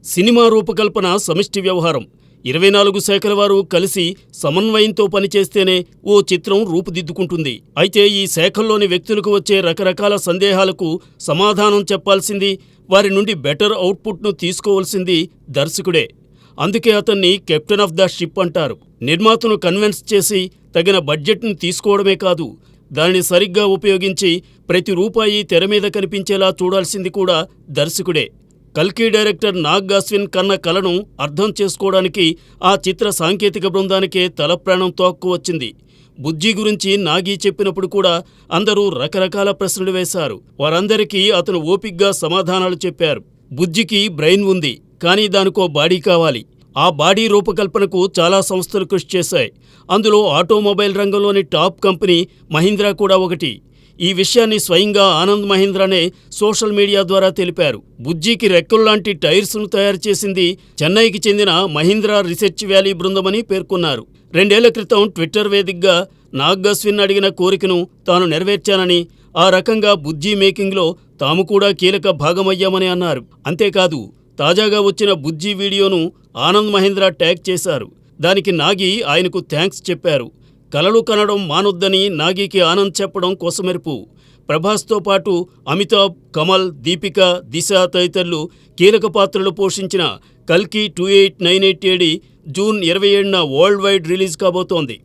Cinema రూపకల్పన సమిష్టి వ్యవహారం. 24 శాఖల వారు కలిసి సమన్వయంతో పనిచేస్తేనే ఓ చిత్రం రూపుదిద్దుకుంటుంది. అయితే ఈ శాఖల్లోని వ్యక్తులకు వచ్చే రకరకాల సందేహాలకు సమాధానం చెప్పాల్సింది, వారి నుండి బెటర్ అవుట్పుట్ను తీసుకోవాల్సింది దర్శకుడే. అందుకే అతన్ని కెప్టెన్ ఆఫ్ ద షిప్ అంటారు. నిర్మాతను కన్విన్స్ చేసి తగిన బడ్జెట్ను తీసుకోవడమే కాదు, దానిని సరిగ్గా ఉపయోగించి ప్రతి రూపాయి తెరమీద కనిపించేలా చూడాల్సింది కూడా దర్శకుడే. కల్కి డైరెక్టర్ నాగ్ అశ్విన్ కన్న కలను అర్థం చేసుకోవడానికి ఆ చిత్ర సాంకేతిక బృందానికే తలప్రాణం తోక్కువచ్చింది. బుజ్జి గురించి నాగి చెప్పినప్పుడు కూడా అందరూ రకరకాల ప్రశ్నలు వేశారు. వారందరికీ అతను ఓపిగ్గా సమాధానాలు చెప్పారు. బుజ్జికి బ్రెయిన్ ఉంది, కానీ దానికో బాడీ కావాలి. ఆ బాడీ రూపకల్పనకు చాలా సంస్థలు కృషి చేశాయి. అందులో ఆటోమొబైల్ రంగంలోని టాప్ కంపెనీ మహీంద్రా కూడా ఒకటి. ఈ విషయాన్ని స్వయంగా ఆనంద్ మహీంద్రానే సోషల్ మీడియా ద్వారా తెలిపారు. బుజ్జికి రెక్కల్లాంటి టైర్స్ను తయారు చేసింది చెన్నైకి చెందిన మహీంద్రా రీసెర్చ్ వ్యాలీ బృందమని పేర్కొన్నారు. 2 ఏళ్ల క్రితం ట్విట్టర్ వేదికగా నాగ్ అశ్విన్ అడిగిన కోరికను తాను నెరవేర్చానని, ఆ రకంగా బుజ్జి మేకింగ్లో తాము కూడా కీలక భాగమయ్యామని అన్నారు. అంతేకాదు, తాజాగా వచ్చిన బుజ్జి వీడియోను ఆనంద్ మహీంద్రా ట్యాగ్ చేశారు. దానికి నాగి ఆయనకు థ్యాంక్స్ చెప్పారు. కలలు కనడం మానొద్దని నాగికి ఆనంద్ చెప్పడం కొసమెరుపు. ప్రభాస్తో పాటు అమితాబ్, కమల్, దీపిక, దిశ తదితరులు కీలక పాత్రలు పోషించిన కల్కి 2898 AD జూన్ 27న వరల్డ్ వైడ్ రిలీజ్ కాబోతోంది.